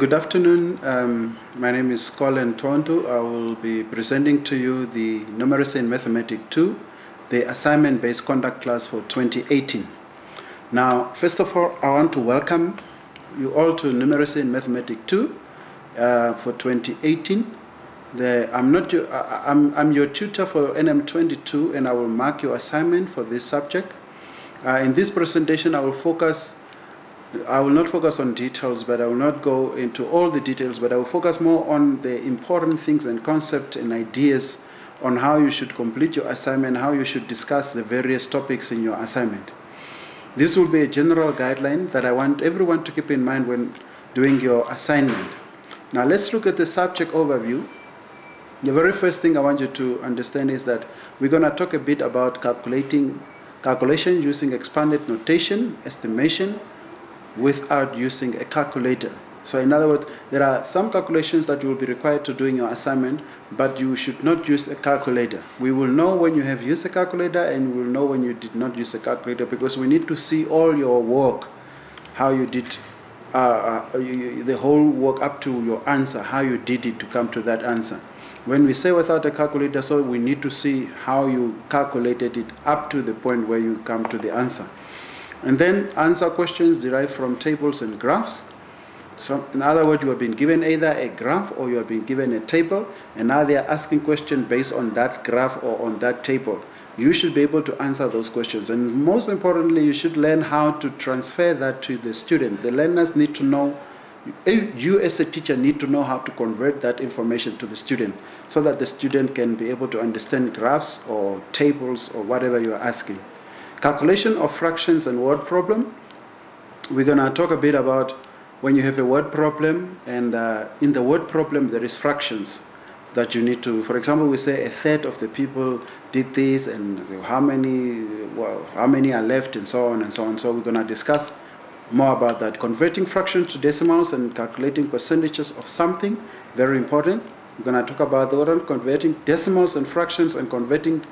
Good afternoon. My name is Colin Tonto. I will be presenting to you the Numeracy in Mathematics 2, the assignment-based conduct class for 2018. Now, first of all, I want to welcome you all to Numeracy in Mathematics 2 for 2018. I'm your tutor for NM22, and I will mark your assignment for this subject. In this presentation, I will not focus on details, but I will not go into all the details, but I will focus more on the important things and concepts and ideas on how you should complete your assignment, how you should discuss the various topics in your assignment. This will be a general guideline that I want everyone to keep in mind when doing your assignment. Now let's look at the subject overview. The very first thing I want you to understand is that we're going to talk a bit about calculation using expanded notation, estimation, without using a calculator. So in other words, there are some calculations that you will be required to do in your assignment, but you should not use a calculator. We will know when you have used a calculator, and we will know when you did not use a calculator, because we need to see all your work, how you did the whole work up to your answer, how you did it to come to that answer. When we say without a calculator, so we need to see how you calculated it up to the point where you come to the answer. And then answer questions derived from tables and graphs. So in other words, you have been given either a graph or you have been given a table, and now they are asking questions based on that graph or on that table. You should be able to answer those questions, and most importantly, you should learn how to transfer that to the student. The learners need to know, you as a teacher need to know how to convert that information to the student, so that the student can be able to understand graphs or tables or whatever you are asking. Calculation of fractions and word problem. We're going to talk a bit about when you have a word problem, and in the word problem there is fractions that you need to, for example, we say a third of the people did this, and how many are left, and so on and so on. So we're going to discuss more about that. Converting fractions to decimals and calculating percentages of something, very important. We're going to talk about the one converting decimals and fractions and converting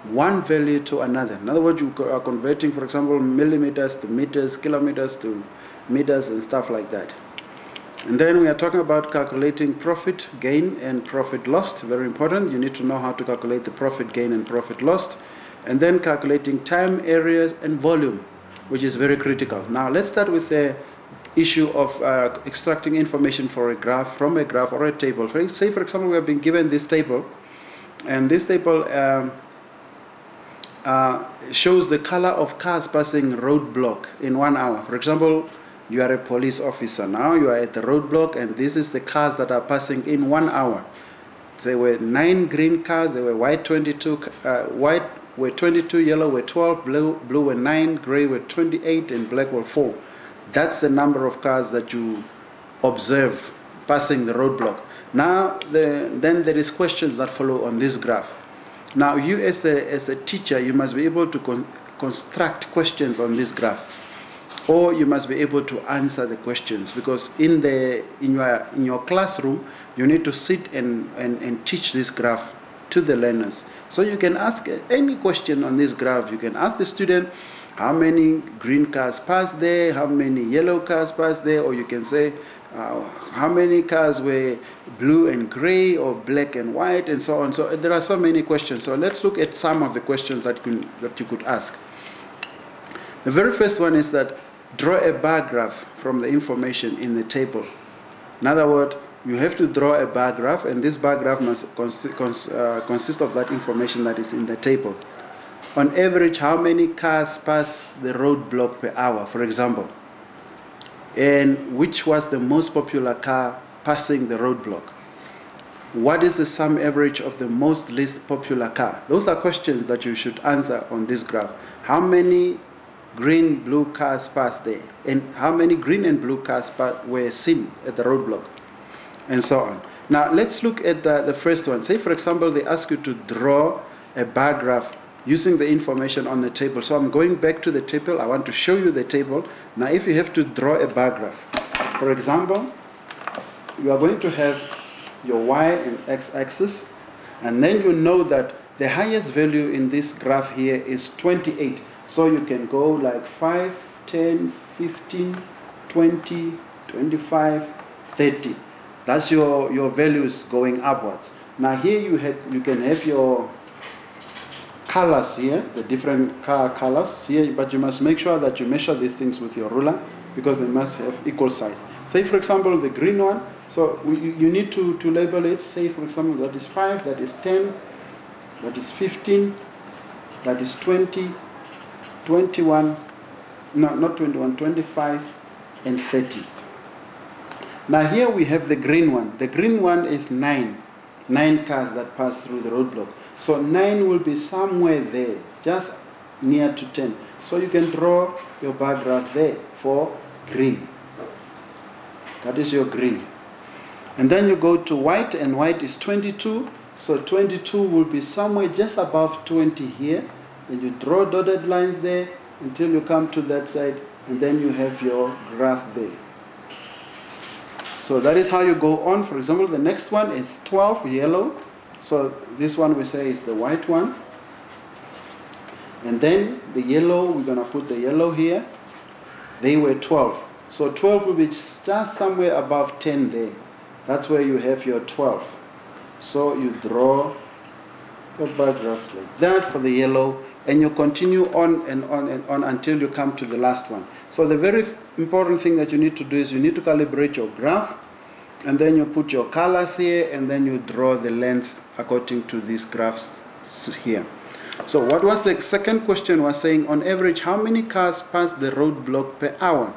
one value to another. In other words, you are converting, for example, millimeters to meters, kilometers to meters, and stuff like that. And then we are talking about calculating profit gain and profit lost. Very important. You need to know how to calculate the profit gain and profit lost. And then calculating time, areas, and volume, which is very critical. Now let's start with the issue of extracting information from a graph or a table. Say, for example, we have been given this table, and this table shows the color of cars passing roadblock in 1 hour. For example, you are a police officer. Now you are at the roadblock, and this is the cars that are passing in 1 hour. There were 9 green cars, there were white 22, white were 22, yellow were 12, blue were 9, gray were 28, and black were 4. That's the number of cars that you observe passing the roadblock. Now then there is questions that follow on this graph. Now you as a teacher, you must be able to construct questions on this graph, or you must be able to answer the questions, because in your classroom you need to sit and teach this graph to the learners. So you can ask any question on this graph. You can ask the student, how many green cars passed there, how many yellow cars passed there, or you can say how many cars were blue and gray or black and white, and so on. So there are so many questions. So let's look at some of the questions that you could ask. The very first one is that draw a bar graph from the information in the table. In other words, you have to draw a bar graph, and this bar graph must consist of that information that is in the table. On average, how many cars pass the roadblock per hour, for example? And which was the most popular car passing the roadblock? What is the sum average of the most least popular car? Those are questions that you should answer on this graph. How many green, blue cars passed there? And how many green and blue cars were seen at the roadblock? And so on. Now let's look at the first one. Say, for example, they ask you to draw a bar graph using the information on the table. So I'm going back to the table. I want to show you the table. Now if you have to draw a bar graph, for example, you are going to have your y and x axis, and then you know that the highest value in this graph here is 28. So you can go like 5, 10, 15, 20, 25, 30. That's your values going upwards. Now here you can have your colors here, the different colors here, but you must make sure that you measure these things with your ruler because they must have equal size. Say for example the green one, so you need to label it. Say for example that is 5, that is 10, that is 15, that is 20, 21, no, not 21, 25, and 30. Now here we have the green one. The green one is 9 cars that pass through the roadblock. So 9 will be somewhere there, just near to 10. So you can draw your bar graph there for green. That is your green. And then you go to white, and white is 22. So 22 will be somewhere just above 20 here. Then you draw dotted lines there until you come to that side, and then you have your graph there. So that is how you go on. For example, the next one is 12, yellow. So this one we say is the white one. And then the yellow, we're going to put the yellow here. They were 12. So 12 will be just somewhere above 10 there. That's where you have your 12. So you draw your bar graph like that for the yellow, and you continue on and on and on until you come to the last one. So the very important thing that you need to do is you need to calibrate your graph, and then you put your colors here, and then you draw the length according to these graphs here. So what was the second question? Was saying on average how many cars pass the roadblock per hour?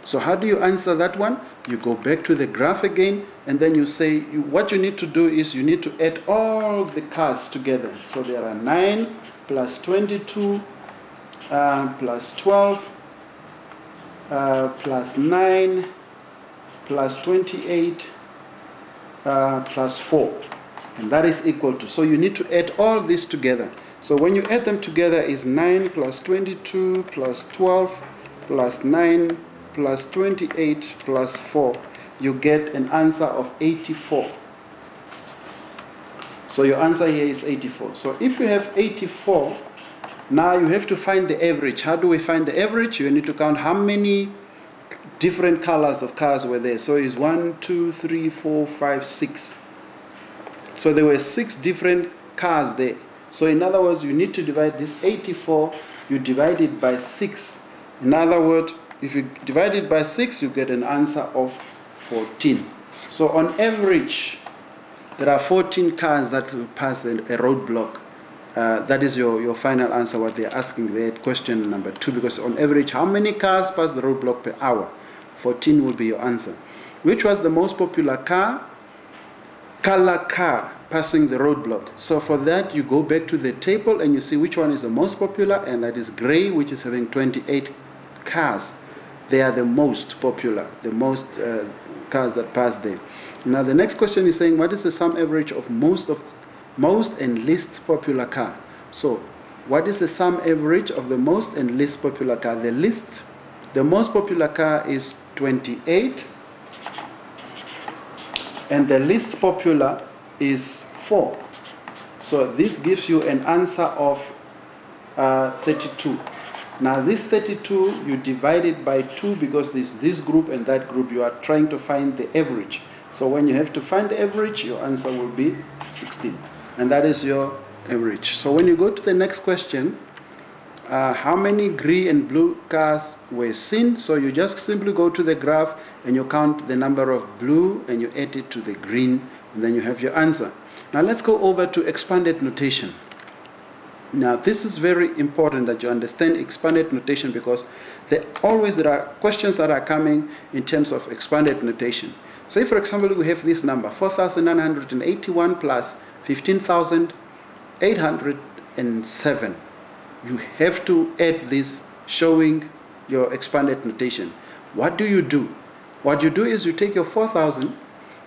So how do you answer that one? You go back to the graph again, and then you say what you need to do is you need to add all the cars together. So there are 9 plus 22 plus 12 plus 9 plus 28 plus 4, and that is equal to, so you need to add all this together. So when you add them together is 9 plus 22 plus 12 plus 9 plus 28 plus 4. You get an answer of 84. So your answer here is 84. So if you have 84, now you have to find the average. How do we find the average? You need to count how many different colors of cars were there. So it's 1, 2, 3, 4, 5, 6. So there were 6 different cars there. So in other words, you need to divide this 84, you divide it by 6. In other words, if you divide it by 6, you get an answer of 14. So on average, there are 14 cars that will pass a roadblock. That is your final answer, what they're asking there, question number 2, because on average, how many cars pass the roadblock per hour? 14 will be your answer. Which was the most popular car? Color car passing the roadblock. So for that, you go back to the table and you see which one is the most popular, and that is gray, which is having 28 cars. They are the most popular, the most cars that pass there. Now the next question is saying, what is the sum average of most and least popular car? So what is the sum average of the most and least popular car? The most popular car is 28, and the least popular is 4. So this gives you an answer of 32. Now this 32, you divide it by 2 because this group and that group, you are trying to find the average. So when you have to find the average, your answer will be 16. And that is your average. So when you go to the next question, how many green and blue cars were seen? So you just simply go to the graph and you count the number of blue and you add it to the green, and then you have your answer. Now let's go over to expanded notation. Now this is very important that you understand expanded notation, because there are questions that are coming in terms of expanded notation. Say for example we have this number 4,981 plus 15,807. You have to add this showing your expanded notation. What do you do? What you do is you take your 4,000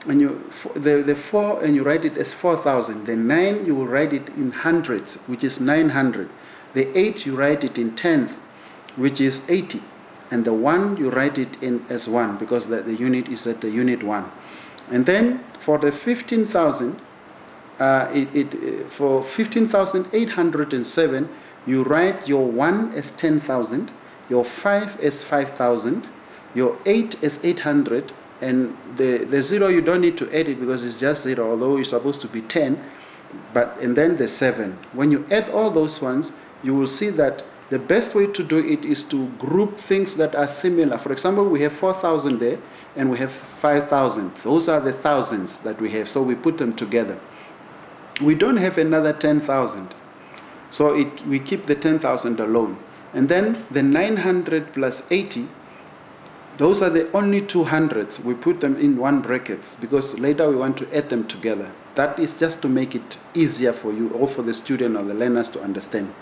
and the 4 and you write it as 4,000. The 9 you will write it in hundreds, which is 900. The 8 you write it in tenth, which is 80. And the 1 you write it in as 1 because the unit is at the unit 1. And then for the 15,000, for 15,807, you write your 1 as 10,000, your 5 as 5,000, your 8 as 800, and the 0 you don't need to add it because it's just 0, although it's supposed to be 10, and then the 7. When you add all those ones, you will see that the best way to do it is to group things that are similar. For example, we have 4,000 there and we have 5,000. Those are the thousands that we have, so we put them together. We don't have another 10,000, so we keep the 10,000 alone. And then the 900 plus 80, those are the only two hundreds. We put them in one brackets because later we want to add them together. That is just to make it easier for you or for the student or the learners to understand.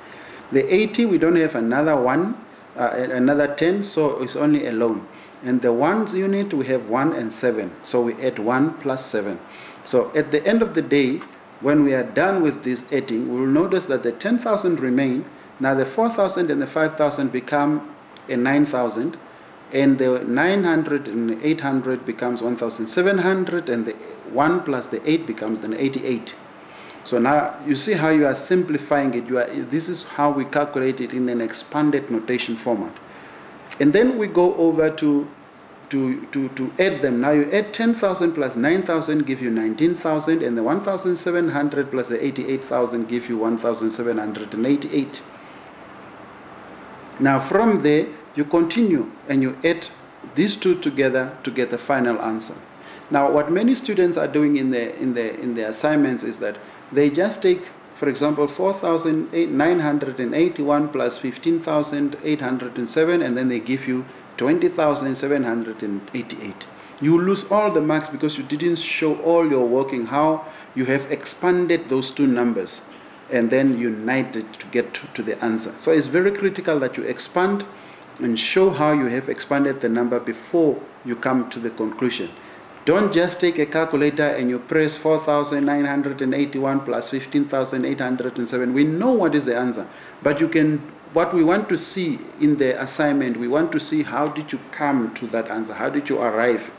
The 80, we don't have another 1, another 10, so it's only alone. And the 1's unit, we have 1 and 7, so we add 1 plus 7. So at the end of the day, when we are done with this adding, we will notice that the 10,000 remain. Now the 4,000 and the 5,000 become a 9,000, and the 900 and 800 becomes 1,700, and the 1 plus the 8 becomes then 88. So now you see how you are simplifying it. This is how we calculate it in an expanded notation format. And then we go over to add them. Now you add 10,000 plus 9,000 give you 19,000, and the 1,700 plus the 88,000 give you 1,788. Now from there you continue and you add these two together to get the final answer. Now what many students are doing in the assignments is that they just take, for example, 4,981 plus 15,807, and then they give you 20,788. You lose all the marks because you didn't show all your working, how you have expanded those two numbers and then unite it to get to the answer. So it's very critical that you expand and show how you have expanded the number before you come to the conclusion. Don't just take a calculator and you press 4,981 plus 15,807. We know what is the answer, but what we want to see in the assignment, we want to see how did you come to that answer, how did you arrive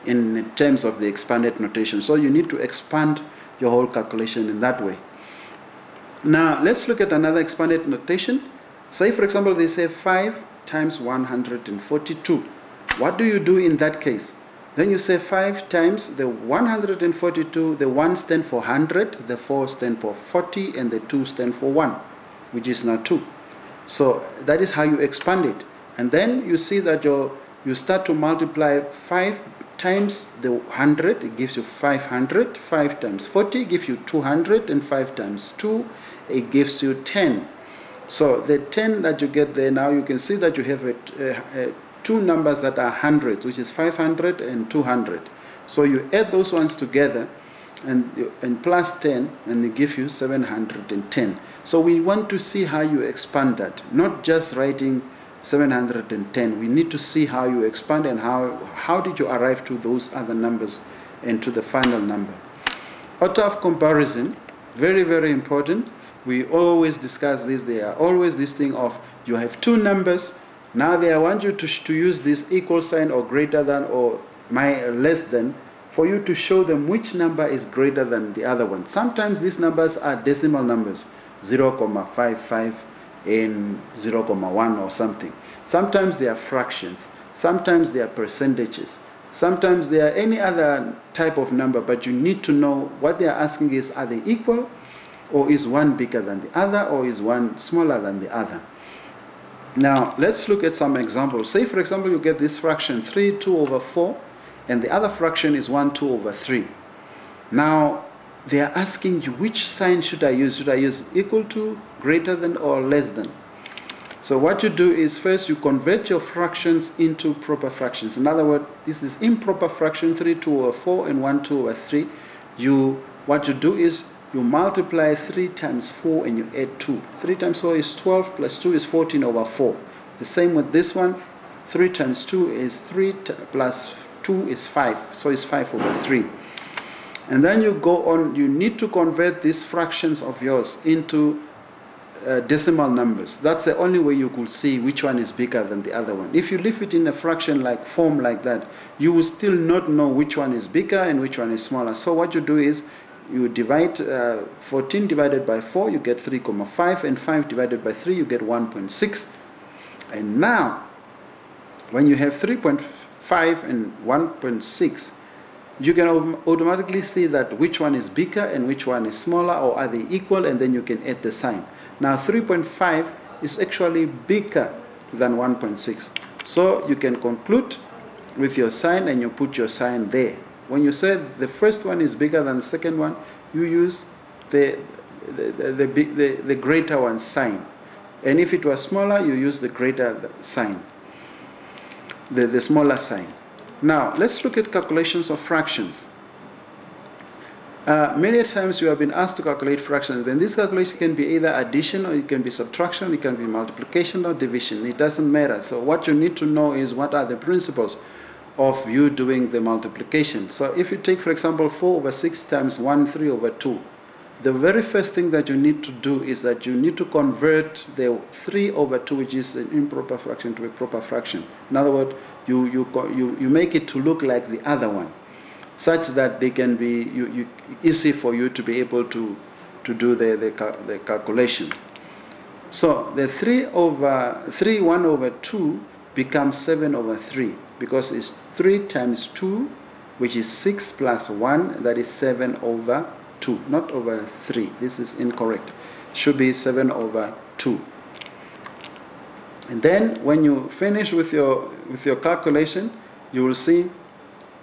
in terms of the expanded notation. So you need to expand your whole calculation in that way. Now let's look at another expanded notation. Say for example they say 5 times 142. What do you do in that case? Then you say 5 times the 142, the 1 stand for 100, the 4 stand for 40, and the 2 stand for 1, which is now 2. So that is how you expand it. And then you see that you start to multiply 5 times the 100, it gives you 500, 5 times 40 gives you 200, and 5 times 2, it gives you 10. So the 10 that you get there, now you can see that you have two numbers that are hundreds, which is 500 and 200. So you add those ones together and plus 10, and they give you 710. So we want to see how you expand that, not just writing 710. We need to see how you expand and how did you arrive to those other numbers and to the final number. Order of comparison, very, very important. We always discuss this. There are always this thing of you have two numbers. Now I want you to use this equal sign or greater than or less than for you to show them which number is greater than the other one. Sometimes these numbers are decimal numbers, 0.55 and 0.1 or something. Sometimes they are fractions. Sometimes they are percentages. Sometimes they are any other type of number, but you need to know what they are asking is, are they equal, or is one bigger than the other, or is one smaller than the other? Now let's look at some examples. Say for example you get this fraction 3 2 over 4, and the other fraction is 1 2 over 3. Now they are asking you, which sign should I use? Should I use equal to, greater than, or less than? So what you do is first you convert your fractions into proper fractions. In other words, this is improper fraction 3 2 over 4 and 1 2 over 3. What you do is you multiply 3 times 4 and you add 2. 3 times 4 is 12 plus 2 is 14 over 4. The same with this one. 3 times 2 is 3 plus 2 is 5. So it's 5 over 3. And then you go on, you need to convert these fractions of yours into decimal numbers. That's the only way you could see which one is bigger than the other one. If you leave it in a fraction like form like that, you will still not know which one is bigger and which one is smaller. So what you do is you divide 14 divided by 4, you get 3,5, and 5 divided by 3, you get 1.6. And now, when you have 3.5 5 and 1.6, you can automatically see that which one is bigger and which one is smaller, or are they equal, and then you can add the sign. Now 3.5 is actually bigger than 1.6. So you can conclude with your sign and you put your sign there. When you say the first one is bigger than the second one, you use the greater one sign. And if it was smaller, you use the greater sign, the smaller sign. Now, let's look at calculations of fractions. Many times you have been asked to calculate fractions, and this calculation can be either addition, or it can be subtraction, it can be multiplication or division. It doesn't matter. So what you need to know is what are the principles of you doing the multiplication. So if you take, for example, 4 over 6 times 1, 3 over 2, the very first thing that you need to do is that you need to convert the 3 over 2, which is an improper fraction, to a proper fraction. In other words, you make it to look like the other one, such that they can be easy for you to be able to do the calculation. So the 1 over 2 becomes 7 over 3, because it's 3 times 2, which is 6 plus 1, that is 7 over 2, not over 3. This is incorrect. It should be 7 over 2. And then when you finish with your calculation, you will see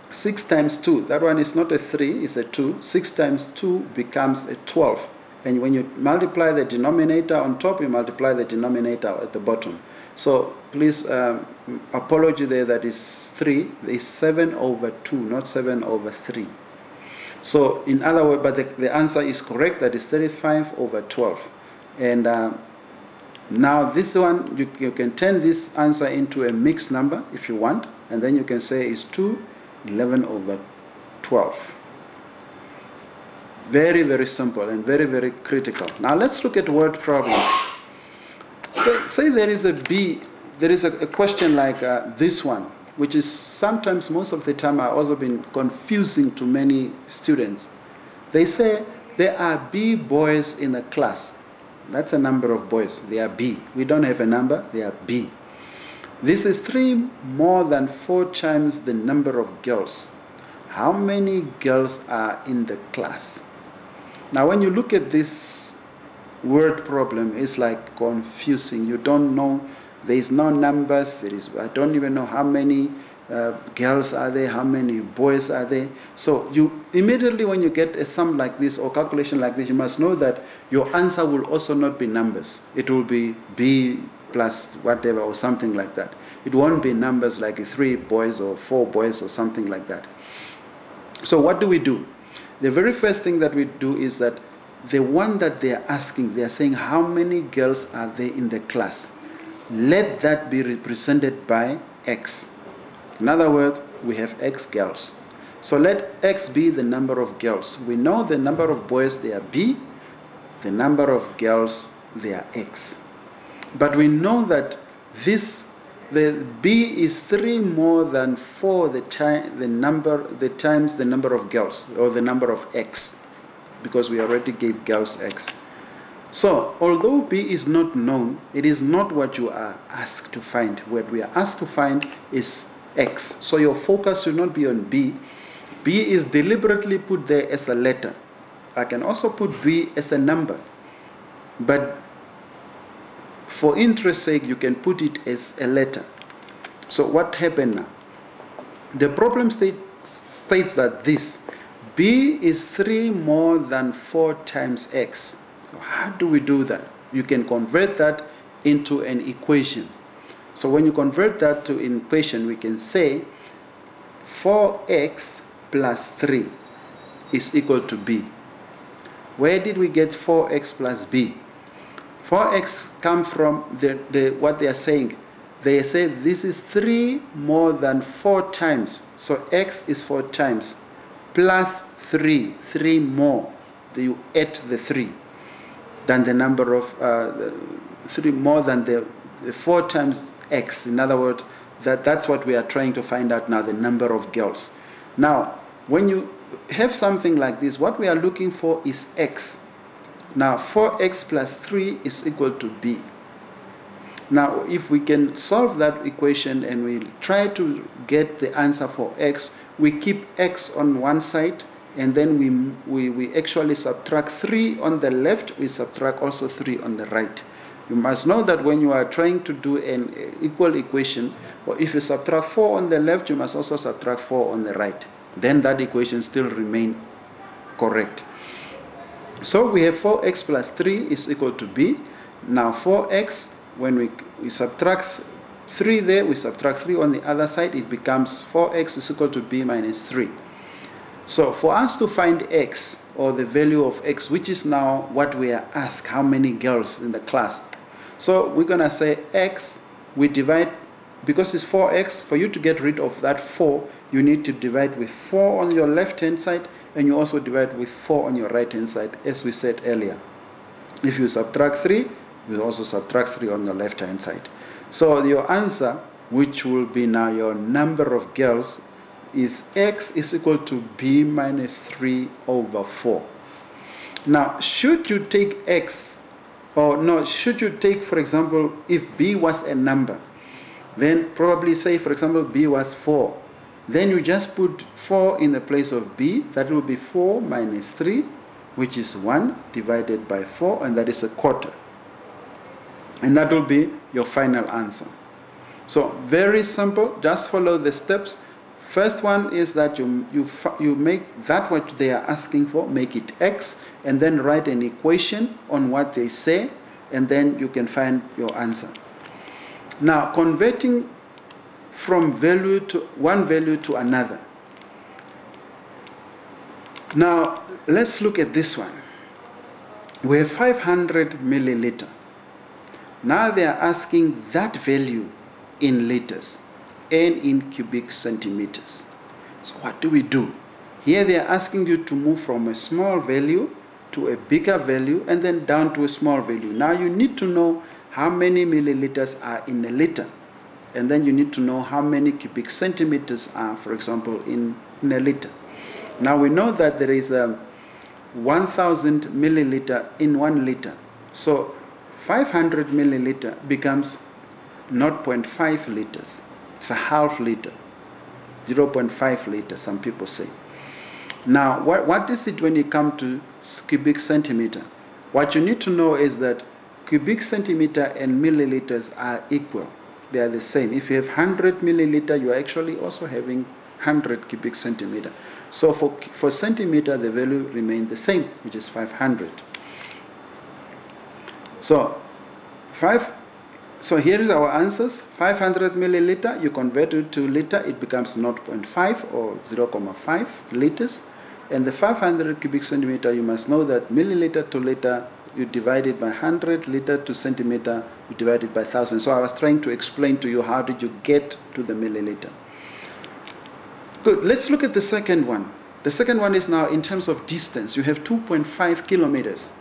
6 times 2. That one is not a 3, it's a 2. 6 times 2 becomes a 12. And when you multiply the denominator on top, you multiply the denominator at the bottom. So please, apology there, that is 3. It's 7 over 2, not 7 over 3. So in other words, but the answer is correct, that is 35 over 12. And now this one, you can turn this answer into a mixed number if you want, and then you can say it's 11 over 12. Very, very simple and very, very critical. Now let's look at word problems. Say there is a question like this one, which is sometimes, most of the time, are also been confusing to many students. They say there are B boys in a class. That's a number of boys. They are B. We don't have a number. They are B. This is 3 more than 4 times the number of girls. How many girls are in the class? Now, when you look at this word problem, it's like confusing. You don't know. There is no numbers. I don't even know how many girls are there, how many boys are there. So you immediately, when you get a sum like this or calculation like this, you must know that your answer will also not be numbers. It will be B plus whatever or something like that. It won't be numbers like 3 boys or 4 boys or something like that. So what do? The very first thing that we do is that the one that they are asking, they are saying how many girls are there in the class. Let that be represented by X. In other words, we have X girls. So let X be the number of girls. We know the number of boys, they are B. The number of girls, they are X. But we know that the B is 3 more than 4 times the number of girls, or the number of X, because we already gave girls X. So, although B is not known, it is not what you are asked to find. What we are asked to find is X. So your focus should not be on B. B is deliberately put there as a letter. I can also put B as a number. But for interest's sake, you can put it as a letter. So what happened now? The problem states that this B is 3 more than 4 times X. So how do we do that? You can convert that into an equation. So when you convert that to an equation, we can say 4x plus 3 is equal to B. Where did we get 4x plus B? 4x come from what they are saying. They say this is 3 more than 4 times. So x is 4 times plus 3 more. You add the 3 than the number of 3 more than the 4 times x. In other words, that's what we are trying to find out now, the number of girls. Now, when you have something like this, what we are looking for is x. Now, 4x plus 3 is equal to B. Now, if we can solve that equation and we try to get the answer for x, we keep x on one side, and then we actually subtract 3 on the left, we subtract also 3 on the right. You must know that when you are trying to do an equal equation, or if you subtract 4 on the left, you must also subtract 4 on the right. Then that equation still remains correct. So we have 4x plus 3 is equal to b. Now 4x, when we subtract 3 there, we subtract 3 on the other side, it becomes 4x is equal to b minus 3. So for us to find x, or the value of x, which is now what we are asked, how many girls in the class. So we're going to say x, we divide, because it's 4x, for you to get rid of that 4, you need to divide with 4 on your left hand side, and you also divide with 4 on your right hand side, as we said earlier. If you subtract 3, you also subtract 3 on your left hand side. So your answer, which will be now your number of girls, is x is equal to b minus 3 over 4. Now, should you take x, or no, should you take, for example, if b was a number, then probably say, for example, b was 4. Then you just put 4 in the place of b. That will be 4 minus 3, which is 1 divided by 4, and that is a quarter. And that will be your final answer. So very simple, just follow the steps. First one is that you make that what they are asking for, make it x, and then write an equation on what they say, and then you can find your answer. Now, converting from value to one value to another. Now, let's look at this one. We have 500 milliliter. Now they are asking that value in liters and in cubic centimeters. So what do we do? Here they are asking you to move from a small value to a bigger value and then down to a small value. Now you need to know how many milliliters are in a liter. And then you need to know how many cubic centimeters are, for example, in a liter. Now we know that there is 1,000 milliliter in 1 liter. So 500 milliliter becomes 0.5 liters. It's a half liter, 0.5 liters, some people say. Now, what is it when you come to cubic centimeter? What you need to know is that cubic centimeter and milliliters are equal. They are the same. If you have 100 milliliter, you are actually also having 100 cubic centimeter. So for centimeter, the value remains the same, which is 500. So here is our answers. 500 milliliter, you convert it to liter, it becomes 0.5 or 0.5 liters. And the 500 cubic centimeter, you must know that milliliter to liter, you divide it by 100, liter to centimeter, you divide it by 1,000. So I was trying to explain to you how did you get to the milliliter. Good, let's look at the second one. The second one is now in terms of distance. You have 2.5 kilometers.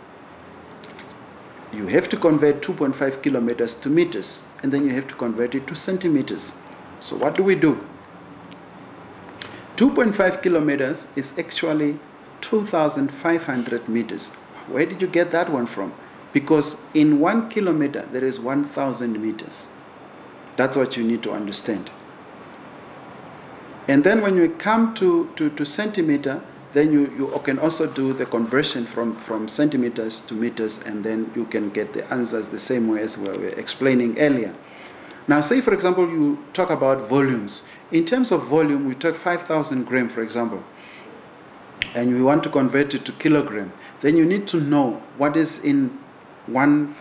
You have to convert 2.5 kilometers to meters, and then you have to convert it to centimeters. So what do we do? 2.5 kilometers is actually 2,500 meters. Where did you get that one from? Because in 1 kilometer, there is 1,000 meters. That's what you need to understand. And then when you come to centimeter, then you can also do the conversion from centimeters to meters, and then you can get the answers the same way as we were explaining earlier. Now, say, for example, you talk about volumes. In terms of volume, we talk 5,000 grams, for example, and we want to convert it to kilogram. Then you need to know what is in 1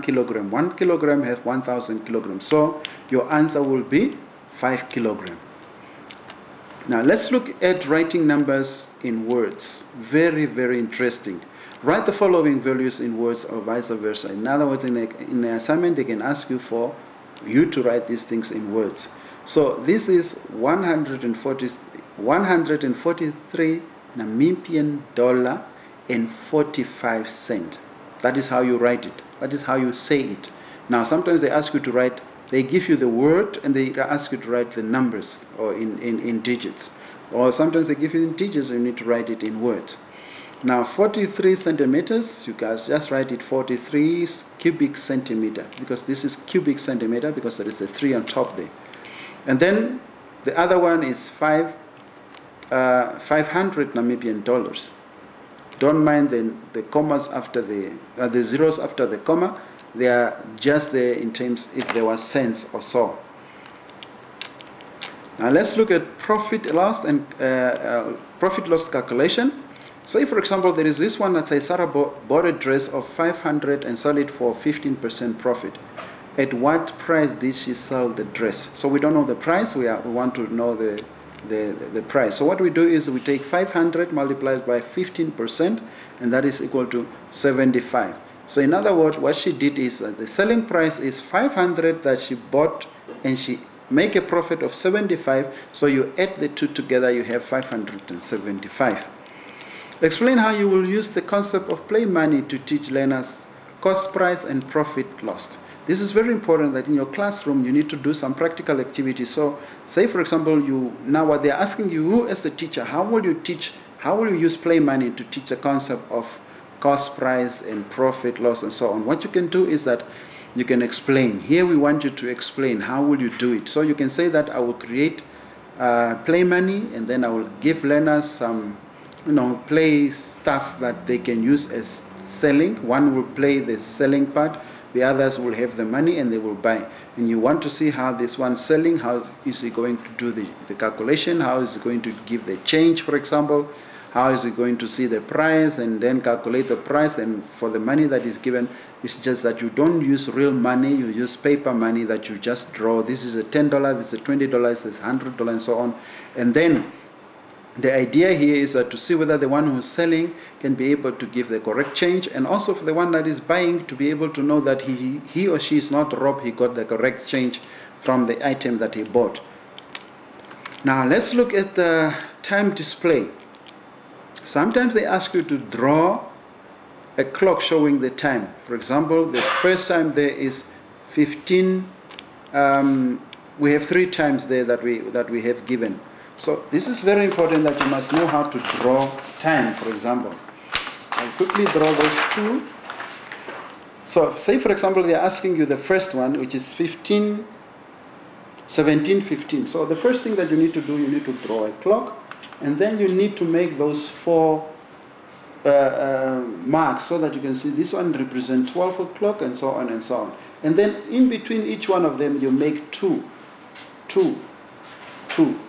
kilogram. 1 kilogram has 1,000 kilograms. So your answer will be 5 kilograms. Now let's look at writing numbers in words. Very, very interesting. Write the following values in words or vice versa. In other words, in the assignment, they can ask you for you to write these things in words. So this is 143 Namibian dollar and 45 cents. That is how you write it. That is how you say it. Now sometimes they ask you to write, they give you the word and they ask you to write the numbers or in digits. Or sometimes they give you in digits and you need to write it in words. Now 43 centimeters, you guys just write it 43 cubic centimeter, because this is cubic centimeter because there is a 3 on top there. And then the other one is 500 Namibian dollars. Don't mind the commas after the zeros after the comma. They are just there in terms if there was cents or so. Now let's look at profit loss and profit loss calculation. Say for example there is this one that says Sarah bought a dress of 500 and sold it for 15% profit. At what price did she sell the dress? So we don't know the price. We want to know the price. So what we do is we take 500 multiplied by 15%, and that is equal to 75. So in other words, what she did is the selling price is 500 that she bought, and she make a profit of 75. So you add the two together, you have 575. Explain how you will use the concept of play money to teach learners cost price and profit lost. This is very important that in your classroom you need to do some practical activities. So say for example now what they're asking you as a teacher, how will you use play money to teach the concept of cost price and profit loss and so on. What you can do is that you can explain. Here we want you to explain how will you do it. So you can say that I will create play money, and then I will give learners some play stuff that they can use as selling. One will play the selling part, the others will have the money and they will buy. And you want to see how this one selling, how is he going to do the calculation, how is he going to give the change, for example, how is he going to see the price and then calculate the price. And for the money that is given, it's just that you don't use real money, you use paper money that you just draw. This is a $10, this is a $20, this is $100 and so on. And then the idea here is to see whether the one who's selling can be able to give the correct change, and also for the one that is buying to be able to know that he or she is not robbed, he got the correct change from the item that he bought. Now let's look at the time display. Sometimes they ask you to draw a clock showing the time. For example, the first time there is 15. We have 3 times there that we have given. So this is very important that you must know how to draw time, for example. I'll quickly draw those 2. So say for example they are asking you the first one, which is 17:15. So the first thing that you need to do, you need to draw a clock, and then you need to make those 4 marks so that you can see this one represents 12 o'clock and so on and so on. And then in between each one of them you make 2.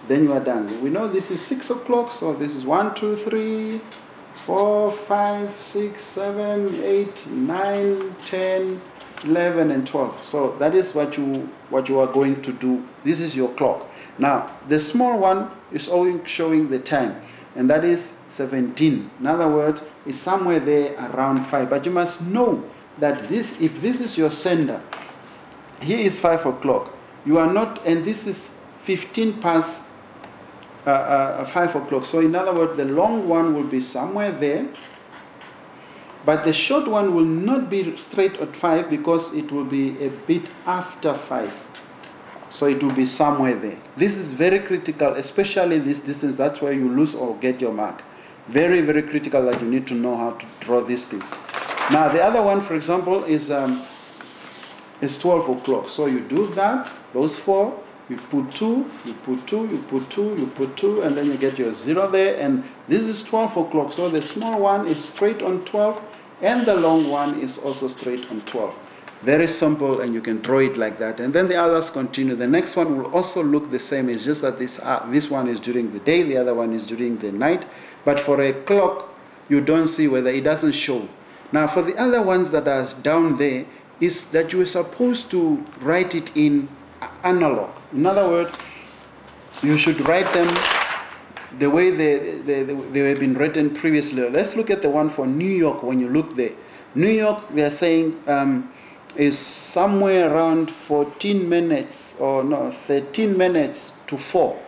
Then you are done. We know this is 6 o'clock, so this is 1, 2, 3, 4, 5, 6, 7, 8, 9, 10, 11, and 12. So that is what you are going to do. This is your clock. Now the small one is only showing the time, and that is 17. In other words, it's somewhere there around 5. But you must know that if this is your sender, here is 5 o'clock. You are not, and this is 15 past 5 o'clock. So in other words, the long one will be somewhere there, but the short one will not be straight at 5 because it will be a bit after 5. So it will be somewhere there. This is very critical, especially this distance. That's where you lose or get your mark. Very, very critical that you need to know how to draw these things. Now the other one, for example, is 12 o'clock. So you do that, those 4. You put 2, you put 2, you put 2, you put 2, and then you get your 0 there. And this is 12 o'clock. So the small one is straight on 12, and the long one is also straight on 12. Very simple, and you can draw it like that. And then the others continue. The next one will also look the same. It's just that this one is during the day, the other one is during the night. But for a clock, you don't see whether it doesn't show. Now for the other ones that are down there, is that you are supposed to write it in analog. In other words, you should write them the way they have been written previously. Let's look at the one for New York. When you look there, New York, they are saying is somewhere around 14 minutes or no 13 minutes to 4.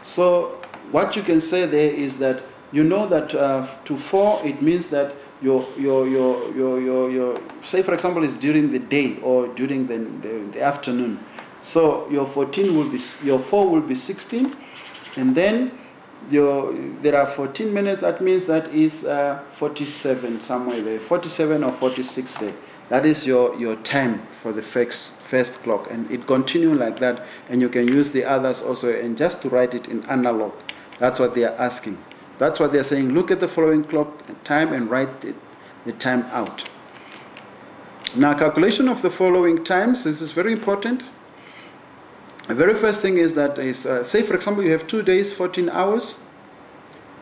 So what you can say there is that you know that to 4 it means that your say for example is during the day or during the afternoon. So your 4 will be 16, and then there are 14 minutes, that means that is 47 somewhere there, 47 or 46 there. That is your time for the first clock, and it continues like that, and you can use the others also, and just to write it in analog. That's what they are asking. That's what they are saying. Look at the following clock time and write the time out. Now, calculation of the following times, this is very important. The very first thing is that say for example you have 2 days 14 hours,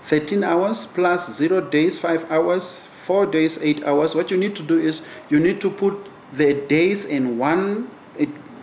13 hours plus 0 days 5 hours, 4 days 8 hours. What you need to do is you need to put the days in one,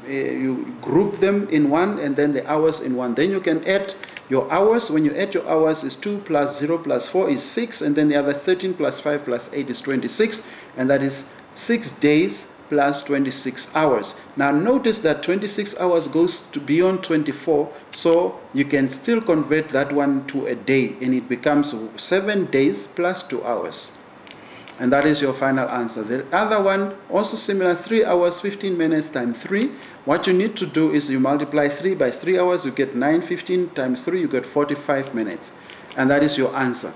you group them in one, and then the hours in one. Then you can add your hours. When you add your hours, is 2 plus 0 plus 4 is 6, and then the other 13 plus 5 plus 8 is 26, and that is 6 days plus 26 hours. Now notice that 26 hours goes to beyond 24, so you can still convert that one to a day, and it becomes 7 days plus 2 hours. And that is your final answer. The other one, also similar, 3 hours, 15 minutes times 3. What you need to do is you multiply 3 by 3 hours, you get 9, 15 times 3, you get 45 minutes. And that is your answer.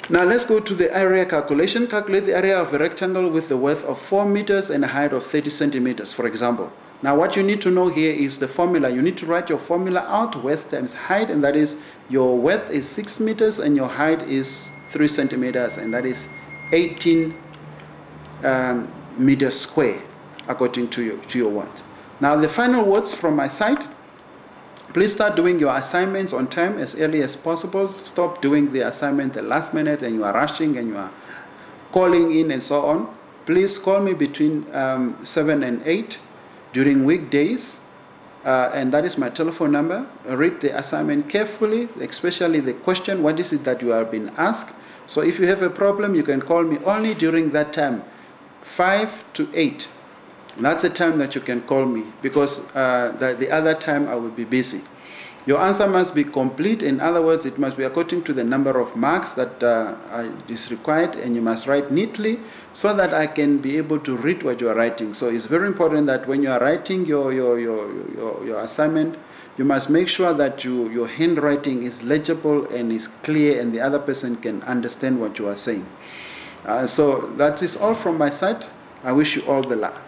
Now let's go to the area calculation. Calculate the area of a rectangle with the width of 4 meters and a height of 30 centimeters, for example. Now what you need to know here is the formula. You need to write your formula out, width times height, and that is your width is 6 meters and your height is 3 centimeters, and that is 18 meters square, according to your words. Now the final words from my side. Please start doing your assignments on time as early as possible. Stop doing the assignment the last minute and you are rushing and you are calling in and so on. Please call me between 7 and 8 during weekdays, and that is my telephone number. Read the assignment carefully, especially the question, what is it that you are being asked. So if you have a problem, you can call me only during that time, 5 to 8. That's the time that you can call me, because the other time I will be busy. Your answer must be complete. In other words, it must be according to the number of marks that is required, and you must write neatly so that I can be able to read what you are writing. So it's very important that when you are writing your assignment, you must make sure that your handwriting is legible and is clear, and the other person can understand what you are saying. So that is all from my side. I wish you all the luck.